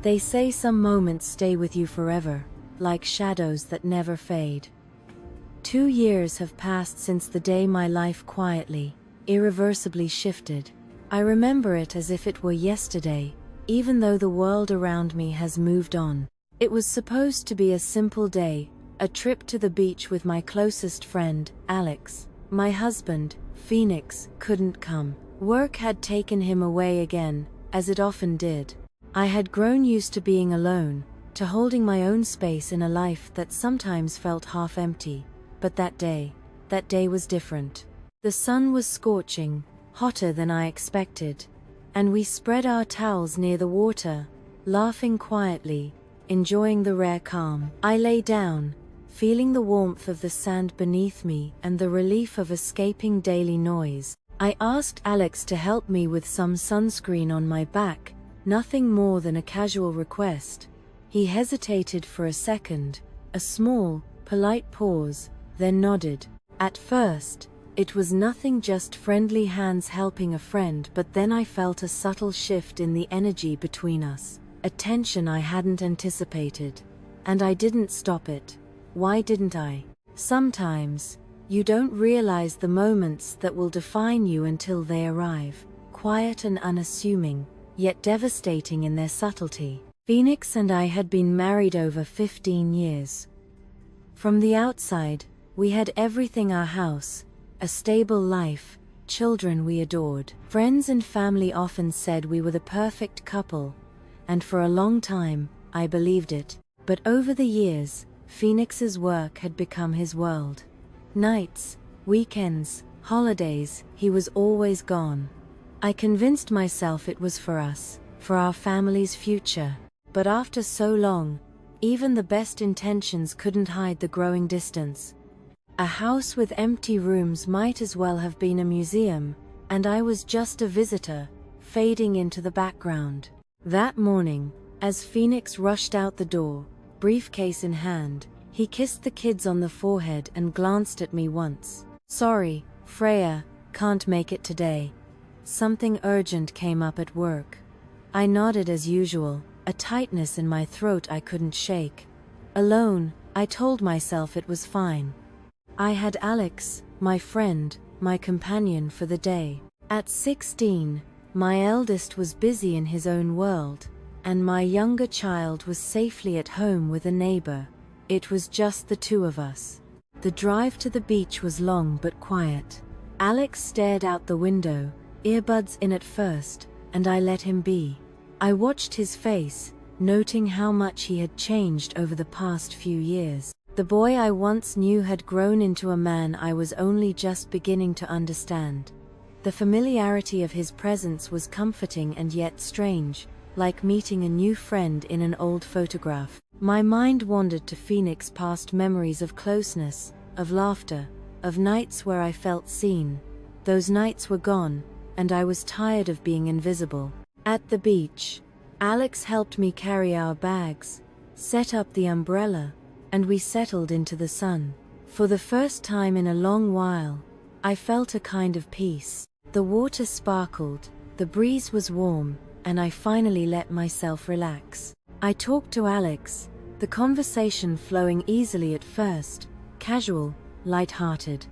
They say some moments stay with you forever, like shadows that never fade. 2 years have passed since the day my life quietly, irreversibly shifted. I remember it as if it were yesterday, even though the world around me has moved on. It was supposed to be a simple day, a trip to the beach with my closest friend, Alex. My husband, Phoenix, couldn't come. Work had taken him away again, as it often did. I had grown used to being alone, to holding my own space in a life that sometimes felt half empty. But that day was different. The sun was scorching, hotter than I expected, and we spread our towels near the water, laughing quietly, enjoying the rare calm. I lay down, feeling the warmth of the sand beneath me and the relief of escaping daily noise. I asked Alex to help me with some sunscreen on my back, nothing more than a casual request. He hesitated for a second, a small, polite pause, then nodded. At first, it was nothing, just friendly hands helping a friend, but then I felt a subtle shift in the energy between us, a tension I hadn't anticipated. And I didn't stop it. Why didn't I? Sometimes, you don't realize the moments that will define you until they arrive, quiet and unassuming, yet devastating in their subtlety. Phoenix and I had been married over 15 years. From the outside, we had everything: our house, a stable life, children we adored. Friends and family often said we were the perfect couple, and for a long time, I believed it. But over the years, Phoenix's work had become his world. Nights, weekends, holidays, he was always gone. I convinced myself it was for us, for our family's future. But after so long, even the best intentions couldn't hide the growing distance. A house with empty rooms might as well have been a museum, and I was just a visitor, fading into the background. That morning, as Phoenix rushed out the door, briefcase in hand, he kissed the kids on the forehead and glanced at me once. "Sorry, Freya, can't make it today. Something urgent came up at work." I nodded as usual, a tightness in my throat I couldn't shake. Alone, I told myself it was fine. I had Alex, my friend, my companion for the day. At 16, my eldest was busy in his own world, and my younger child was safely at home with a neighbor. It was just the two of us. The drive to the beach was long but quiet. Alex stared out the window, earbuds in at first, and I let him be. I watched his face, noting how much he had changed over the past few years. The boy I once knew had grown into a man I was only just beginning to understand. The familiarity of his presence was comforting and yet strange, like meeting a new friend in an old photograph. My mind wandered to Phoenix, past memories of closeness, of laughter, of nights where I felt seen. Those nights were gone, and I was tired of being invisible. At the beach, Alex helped me carry our bags, set up the umbrella, and we settled into the sun. For the first time in a long while, I felt a kind of peace. The water sparkled, the breeze was warm, and I finally let myself relax. I talked to Alex, the conversation flowing easily at first, casual, light-hearted.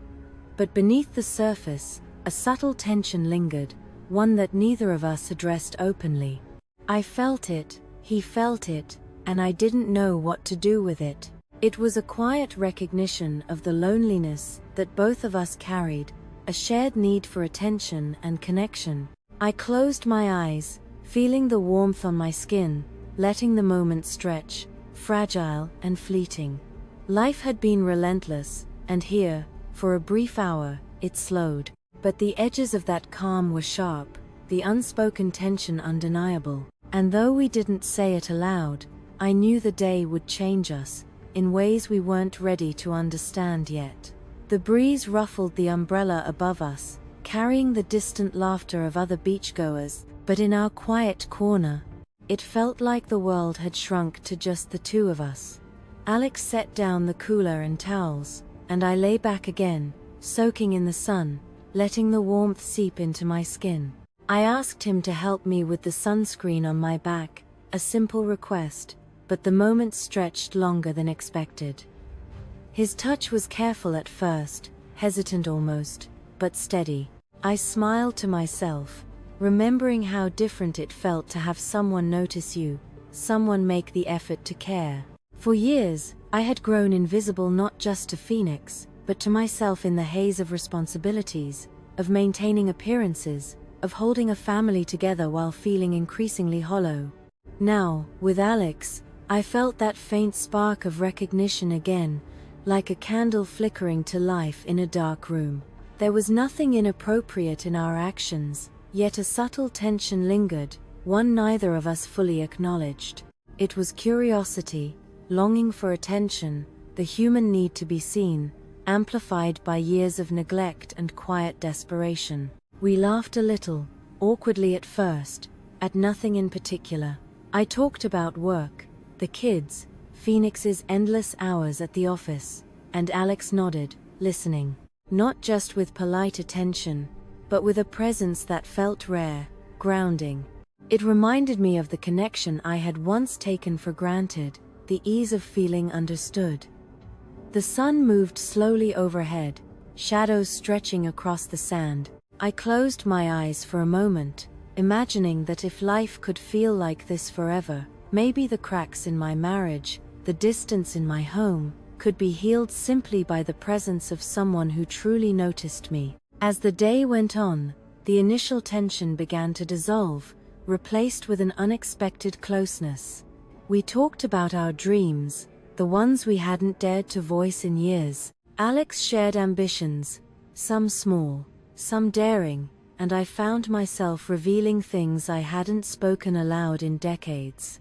But beneath the surface, a subtle tension lingered, one that neither of us addressed openly. I felt it, he felt it, and I didn't know what to do with it. It was a quiet recognition of the loneliness that both of us carried, a shared need for attention and connection. I closed my eyes, feeling the warmth on my skin, letting the moment stretch, fragile and fleeting. Life had been relentless, and here, for a brief hour, it slowed. But the edges of that calm were sharp, the unspoken tension undeniable. And though we didn't say it aloud, I knew the day would change us, in ways we weren't ready to understand yet. The breeze ruffled the umbrella above us, carrying the distant laughter of other beachgoers, but in our quiet corner, it felt like the world had shrunk to just the two of us. Alex set down the cooler and towels, and I lay back again, soaking in the sun, letting the warmth seep into my skin. I asked him to help me with the sunscreen on my back, a simple request, but the moment stretched longer than expected. His touch was careful at first, hesitant almost, but steady. I smiled to myself, remembering how different it felt to have someone notice you, someone make the effort to care. For years, I had grown invisible not just to Phoenix, but to myself in the haze of responsibilities, of maintaining appearances, of holding a family together while feeling increasingly hollow. Now, with Alex, I felt that faint spark of recognition again, like a candle flickering to life in a dark room. There was nothing inappropriate in our actions, yet a subtle tension lingered, one neither of us fully acknowledged. It was curiosity, longing for attention, the human need to be seen, amplified by years of neglect and quiet desperation. We laughed a little, awkwardly at first, at nothing in particular. I talked about work, the kids, Phoenix's endless hours at the office, and Alex nodded, listening. Not just with polite attention, but with a presence that felt rare, grounding. It reminded me of the connection I had once taken for granted, the ease of feeling understood. The sun moved slowly overhead, shadows stretching across the sand. I closed my eyes for a moment, imagining that if life could feel like this forever, maybe the cracks in my marriage, the distance in my home, could be healed simply by the presence of someone who truly noticed me. As the day went on, the initial tension began to dissolve, replaced with an unexpected closeness. We talked about our dreams, the ones we hadn't dared to voice in years. Alex shared ambitions, some small, some daring, and I found myself revealing things I hadn't spoken aloud in decades.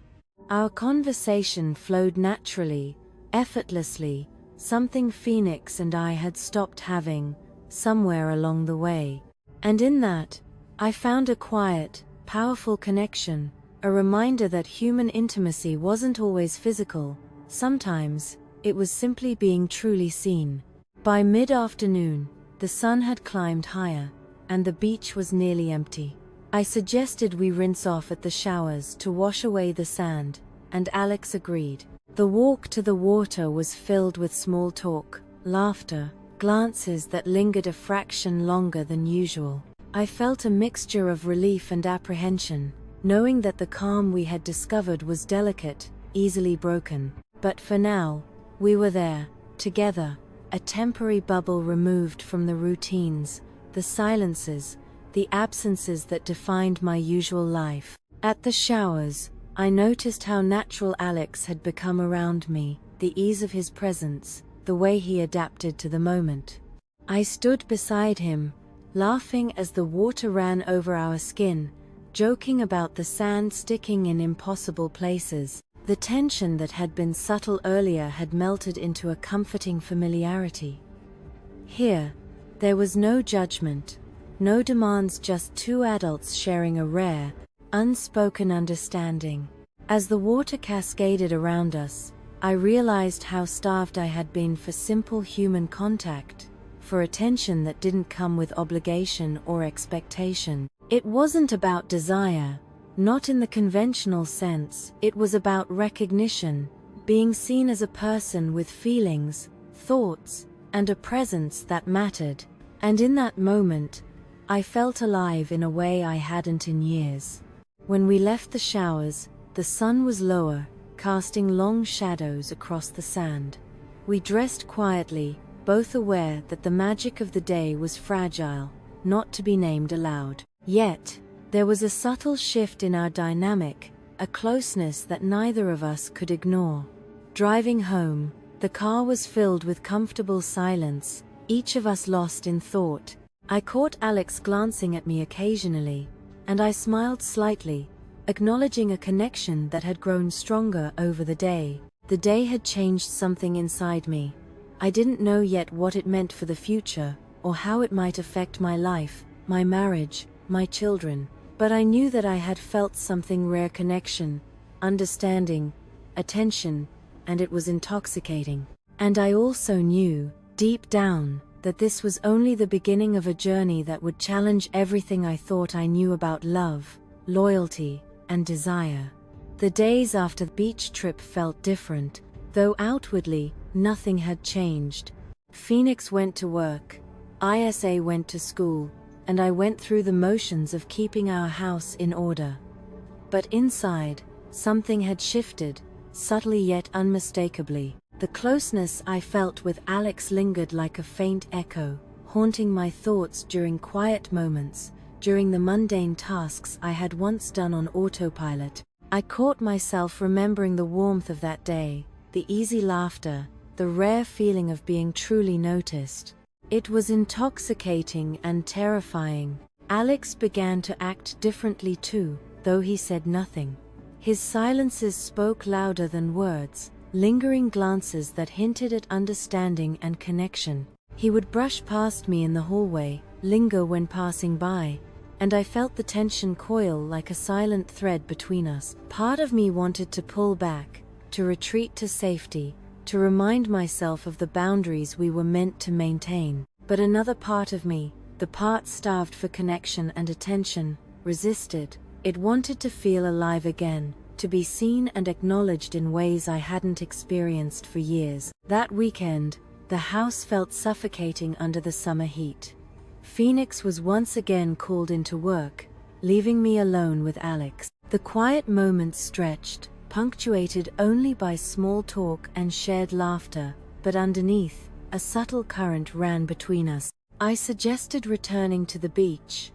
Our conversation flowed naturally, effortlessly, something Phoenix and I had stopped having, somewhere along the way. And in that, I found a quiet, powerful connection, a reminder that human intimacy wasn't always physical. Sometimes, it was simply being truly seen. By mid-afternoon, the sun had climbed higher, and the beach was nearly empty. I suggested we rinse off at the showers to wash away the sand, and Alex agreed. The walk to the water was filled with small talk, laughter, glances that lingered a fraction longer than usual. I felt a mixture of relief and apprehension, knowing that the calm we had discovered was delicate, easily broken. But for now, we were there, together, a temporary bubble removed from the routines, the silences, the absences that defined my usual life. At the showers, I noticed how natural Alex had become around me, the ease of his presence, the way he adapted to the moment. I stood beside him, laughing as the water ran over our skin, joking about the sand sticking in impossible places. The tension that had been subtle earlier had melted into a comforting familiarity. Here, there was no judgment, no demands, just two adults sharing a rare, unspoken understanding. As the water cascaded around us, I realized how starved I had been for simple human contact, for attention that didn't come with obligation or expectation. It wasn't about desire, not in the conventional sense. It was about recognition, being seen as a person with feelings, thoughts, and a presence that mattered. And in that moment, I felt alive in a way I hadn't in years. When we left the showers, the sun was lower, casting long shadows across the sand. We dressed quietly, both aware that the magic of the day was fragile, not to be named aloud. Yet, there was a subtle shift in our dynamic, a closeness that neither of us could ignore. Driving home, the car was filled with comfortable silence, each of us lost in thought. I caught Alex glancing at me occasionally, and I smiled slightly, acknowledging a connection that had grown stronger over the day. The day had changed something inside me. I didn't know yet what it meant for the future, or how it might affect my life, my marriage, my children. But I knew that I had felt something rare: connection, understanding, attention, and it was intoxicating. And I also knew, deep down, that this was only the beginning of a journey that would challenge everything I thought I knew about love, loyalty, and desire. The days after the beach trip felt different, though outwardly, nothing had changed. Phoenix went to work, Isa went to school, and I went through the motions of keeping our house in order. But inside, something had shifted, subtly yet unmistakably. The closeness I felt with Alex lingered like a faint echo, haunting my thoughts during quiet moments, during the mundane tasks I had once done on autopilot. I caught myself remembering the warmth of that day, the easy laughter, the rare feeling of being truly noticed. It was intoxicating and terrifying. Alex began to act differently too, though he said nothing. His silences spoke louder than words, lingering glances that hinted at understanding and connection. He would brush past me in the hallway, linger when passing by, and I felt the tension coil like a silent thread between us. Part of me wanted to pull back, to retreat to safety, to remind myself of the boundaries we were meant to maintain. But another part of me, the part starved for connection and attention, resisted. It wanted to feel alive again, to be seen and acknowledged in ways I hadn't experienced for years. That weekend, the house felt suffocating under the summer heat. Phoenix was once again called into work, leaving me alone with Alex. The quiet moments stretched, punctuated only by small talk and shared laughter, but underneath, a subtle current ran between us. I suggested returning to the beach,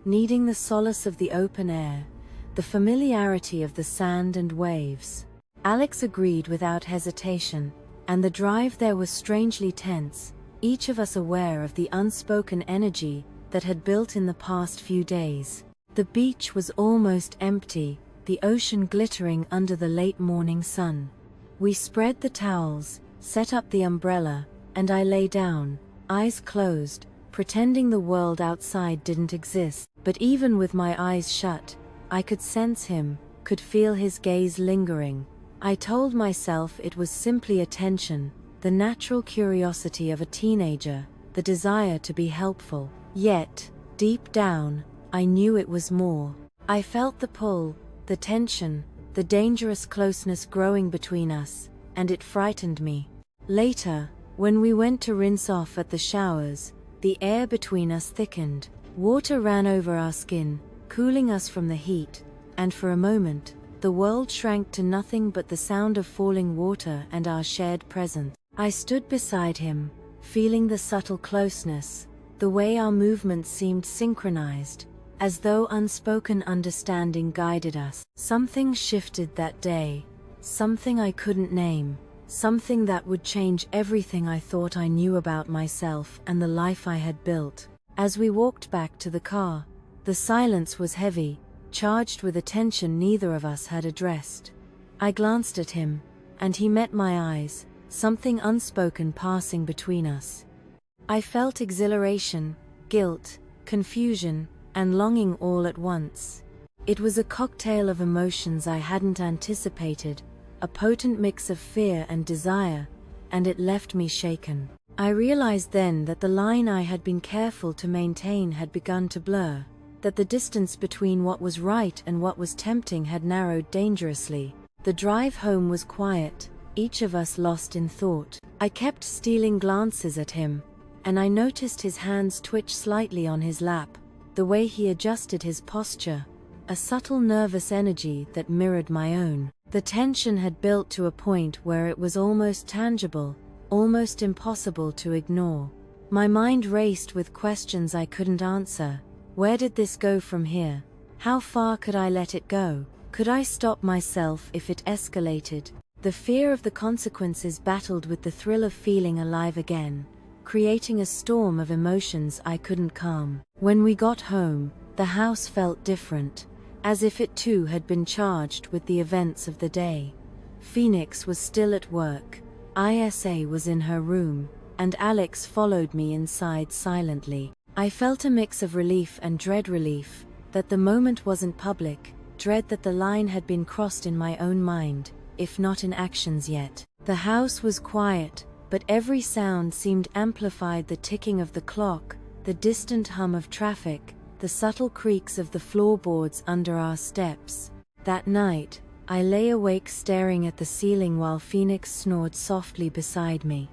needing the solace of the open air, the familiarity of the sand and waves. Alex agreed without hesitation, and the drive there was strangely tense, each of us aware of the unspoken energy that had built in the past few days. The beach was almost empty, the ocean glittering under the late morning sun. We spread the towels, set up the umbrella, and I lay down, eyes closed, pretending the world outside didn't exist. But even with my eyes shut, I could sense him, could feel his gaze lingering. I told myself it was simply attention, the natural curiosity of a teenager, the desire to be helpful. Yet, deep down, I knew it was more. I felt the pull, the tension, the dangerous closeness growing between us, and it frightened me. Later, when we went to rinse off at the showers, the air between us thickened. Water ran over our skin, cooling us from the heat, and for a moment, the world shrank to nothing but the sound of falling water and our shared presence. I stood beside him, feeling the subtle closeness, the way our movements seemed synchronized, as though unspoken understanding guided us. Something shifted that day, something I couldn't name, something that would change everything I thought I knew about myself and the life I had built. As we walked back to the car, the silence was heavy, charged with a tension neither of us had addressed. I glanced at him, and he met my eyes, something unspoken passing between us. I felt exhilaration, guilt, confusion, and longing all at once. It was a cocktail of emotions I hadn't anticipated, a potent mix of fear and desire, and it left me shaken. I realized then that the line I had been careful to maintain had begun to blur, that the distance between what was right and what was tempting had narrowed dangerously. The drive home was quiet, each of us lost in thought. I kept stealing glances at him, and I noticed his hands twitch slightly on his lap, the way he adjusted his posture, a subtle nervous energy that mirrored my own. The tension had built to a point where it was almost tangible, almost impossible to ignore. My mind raced with questions I couldn't answer. Where did this go from here? How far could I let it go? Could I stop myself if it escalated? The fear of the consequences battled with the thrill of feeling alive again, creating a storm of emotions I couldn't calm. When we got home, the house felt different, as if it too had been charged with the events of the day. Phoenix was still at work, Isa was in her room, and Alex followed me inside silently. I felt a mix of relief and dread. Relief that the moment wasn't public, dread that the line had been crossed in my own mind, if not in actions yet. The house was quiet, but every sound seemed amplified: the ticking of the clock, the distant hum of traffic, the subtle creaks of the floorboards under our steps. That night, I lay awake staring at the ceiling while Phoenix snored softly beside me.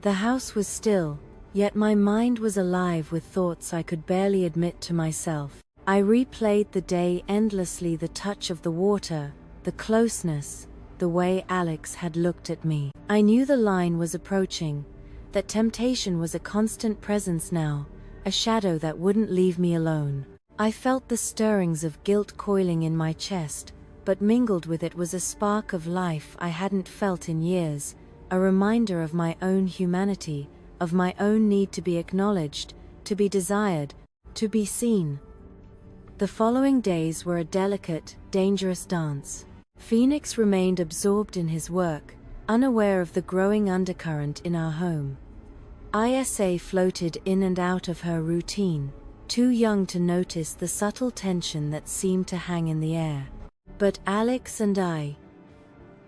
The house was still, yet my mind was alive with thoughts I could barely admit to myself. I replayed the day endlessly, the touch of the water, the closeness, the way Alex had looked at me. I knew the line was approaching, that temptation was a constant presence now, a shadow that wouldn't leave me alone. I felt the stirrings of guilt coiling in my chest, but mingled with it was a spark of life I hadn't felt in years, a reminder of my own humanity, of my own need to be acknowledged, to be desired, to be seen. The following days were a delicate, dangerous dance. Phoenix remained absorbed in his work, unaware of the growing undercurrent in our home. Isa floated in and out of her routine, too young to notice the subtle tension that seemed to hang in the air. But Alex and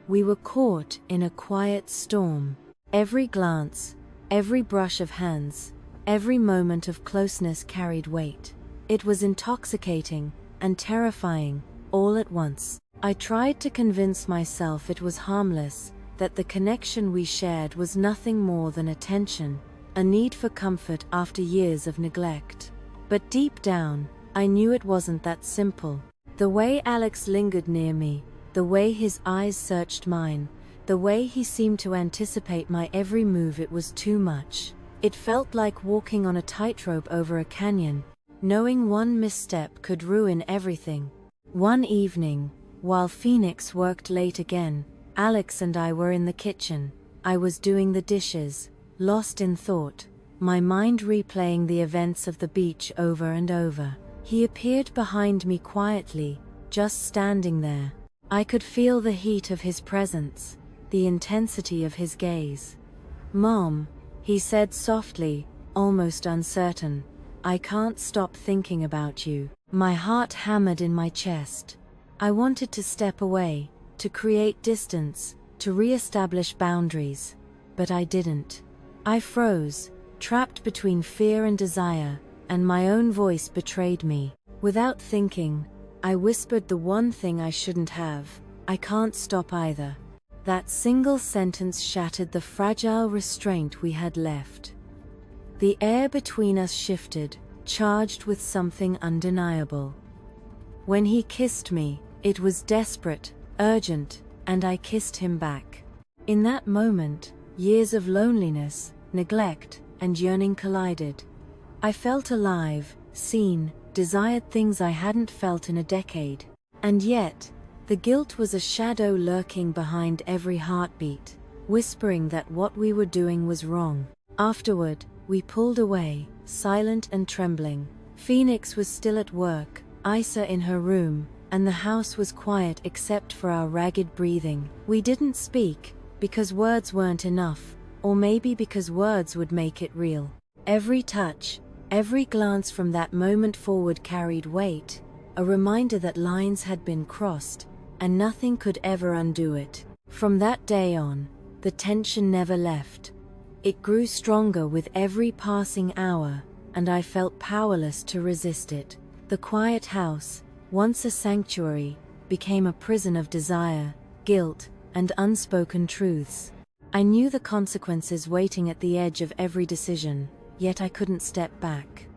we were caught in a quiet storm. Every glance, every brush of hands, every moment of closeness carried weight. It was intoxicating and terrifying, all at once. I tried to convince myself it was harmless, that the connection we shared was nothing more than attention, a need for comfort after years of neglect. But deep down, I knew it wasn't that simple. The way Alex lingered near me, the way his eyes searched mine, the way he seemed to anticipate my every move, it was too much. It felt like walking on a tightrope over a canyon, knowing one misstep could ruin everything. One evening, while Phoenix worked late again, Alex and I were in the kitchen. I was doing the dishes, lost in thought, my mind replaying the events of the beach over and over. He appeared behind me quietly, just standing there. I could feel the heat of his presence, the intensity of his gaze. "Mom," he said softly, almost uncertain, "I can't stop thinking about you." My heart hammered in my chest. I wanted to step away, to create distance, to re-establish boundaries, but I didn't. I froze, trapped between fear and desire, and my own voice betrayed me. Without thinking, I whispered the one thing I shouldn't have: "I can't stop either." That single sentence shattered the fragile restraint we had left. The air between us shifted, charged with something undeniable. When he kissed me, it was desperate, urgent, and I kissed him back. In that moment, years of loneliness, neglect, and yearning collided. I felt alive, seen, desired things I hadn't felt in a decade. And yet, the guilt was a shadow lurking behind every heartbeat, whispering that what we were doing was wrong. Afterward, we pulled away, silent and trembling. Phoenix was still at work, Isa in her room, and the house was quiet except for our ragged breathing. We didn't speak, because words weren't enough, or maybe because words would make it real. Every touch, every glance from that moment forward carried weight, a reminder that lines had been crossed, and nothing could ever undo it. From that day on, the tension never left. It grew stronger with every passing hour, and I felt powerless to resist it. The quiet house, once a sanctuary, became a prison of desire, guilt, and unspoken truths. I knew the consequences waiting at the edge of every decision, yet I couldn't step back.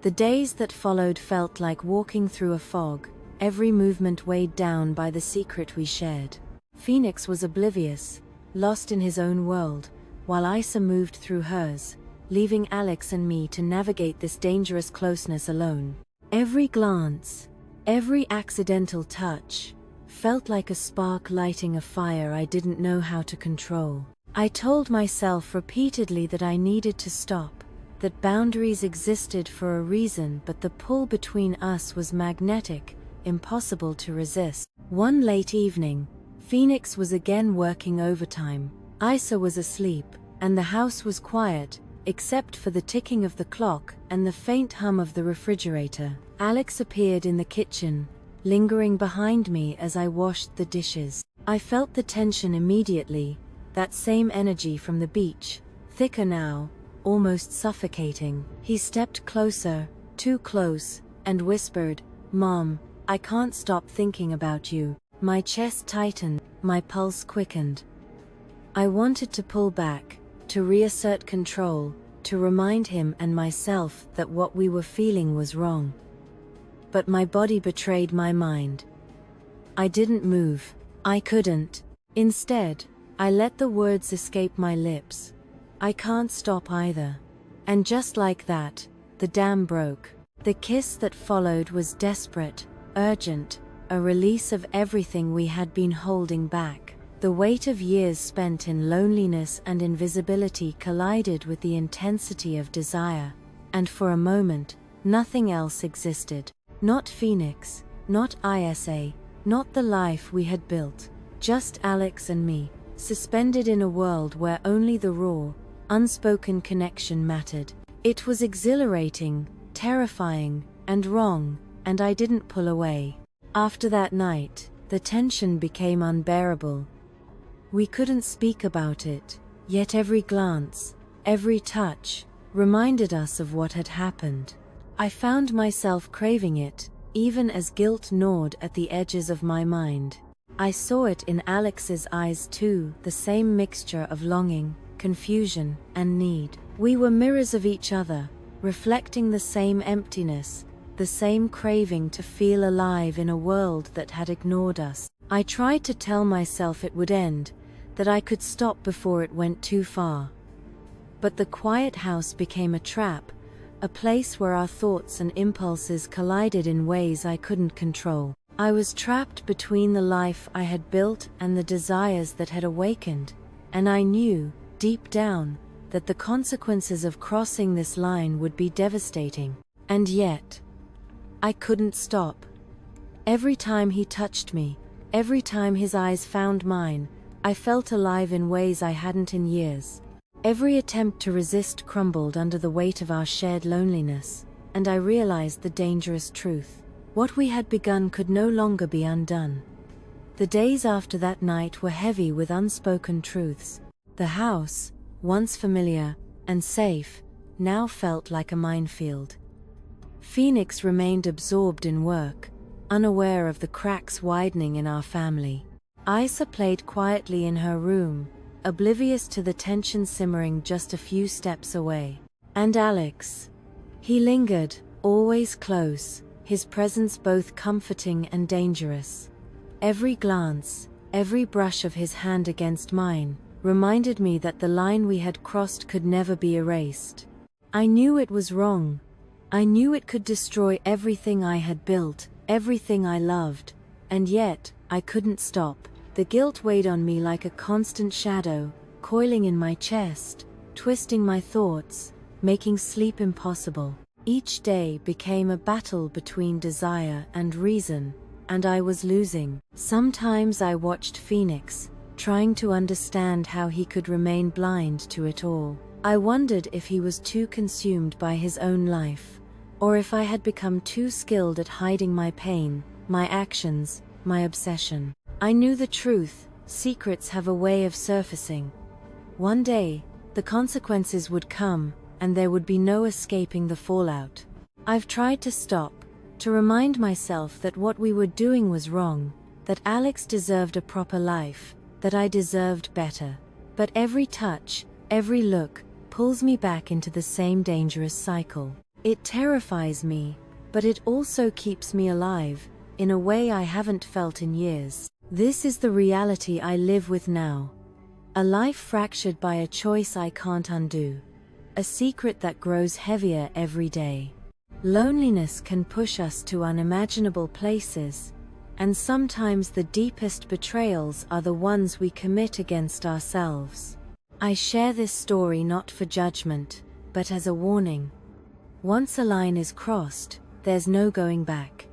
The days that followed felt like walking through a fog, every movement weighed down by the secret we shared. Phoenix was oblivious, lost in his own world, while Isa moved through hers, leaving Alex and me to navigate this dangerous closeness alone. Every glance, every accidental touch, felt like a spark lighting a fire I didn't know how to control. I told myself repeatedly that I needed to stop, that boundaries existed for a reason, but the pull between us was magnetic, impossible to resist. One late evening, Phoenix was again working overtime. Isa was asleep, and the house was quiet, except for the ticking of the clock and the faint hum of the refrigerator. Alex appeared in the kitchen, lingering behind me as I washed the dishes. I felt the tension immediately, that same energy from the beach, thicker now, almost suffocating. He stepped closer, too close, and whispered, "Mom, I can't stop thinking about you." My chest tightened, my pulse quickened. I wanted to pull back, to reassert control, to remind him and myself that what we were feeling was wrong. But my body betrayed my mind. I didn't move. I couldn't. Instead, I let the words escape my lips. I can't stop either. And just like that, the dam broke. The kiss that followed was desperate, urgent, a release of everything we had been holding back. The weight of years spent in loneliness and invisibility collided with the intensity of desire, and for a moment, nothing else existed. Not Phoenix, not ISA, not the life we had built. Just Alex and me, suspended in a world where only the raw, unspoken connection mattered. It was exhilarating, terrifying, and wrong, and I didn't pull away. After that night, the tension became unbearable. We couldn't speak about it, yet every glance, every touch, reminded us of what had happened. I found myself craving it, even as guilt gnawed at the edges of my mind. I saw it in Alex's eyes too, the same mixture of longing, confusion, and need. We were mirrors of each other, reflecting the same emptiness, the same craving to feel alive in a world that had ignored us. I tried to tell myself it would end, that I could stop before it went too far. But the quiet house became a trap, a place where our thoughts and impulses collided in ways I couldn't control. I was trapped between the life I had built and the desires that had awakened, and I knew, deep down, that the consequences of crossing this line would be devastating. And yet, I couldn't stop. Every time he touched me, every time his eyes found mine, I felt alive in ways I hadn't in years. Every attempt to resist crumbled under the weight of our shared loneliness, and I realized the dangerous truth. What we had begun could no longer be undone. The days after that night were heavy with unspoken truths. The house, once familiar and safe, now felt like a minefield. Phoenix remained absorbed in work, unaware of the cracks widening in our family. Isa played quietly in her room, oblivious to the tension simmering just a few steps away. And Alex? He lingered, always close, his presence both comforting and dangerous. Every glance, every brush of his hand against mine, reminded me that the line we had crossed could never be erased. I knew it was wrong. I knew it could destroy everything I had built, everything I loved, and yet, I couldn't stop. The guilt weighed on me like a constant shadow, coiling in my chest, twisting my thoughts, making sleep impossible. Each day became a battle between desire and reason, and I was losing. Sometimes I watched Phoenix, trying to understand how he could remain blind to it all. I wondered if he was too consumed by his own life, or if I had become too skilled at hiding my pain, my actions, my obsession. I knew the truth: secrets have a way of surfacing. One day, the consequences would come, and there would be no escaping the fallout. I've tried to stop, to remind myself that what we were doing was wrong, that Alex deserved a proper life, that I deserved better. But every touch, every look, pulls me back into the same dangerous cycle. It terrifies me, but it also keeps me alive, in a way I haven't felt in years. This is the reality I live with now. A life fractured by a choice I can't undo. A secret that grows heavier every day. Loneliness can push us to unimaginable places, and sometimes the deepest betrayals are the ones we commit against ourselves. I share this story not for judgment, but as a warning. Once a line is crossed, there's no going back.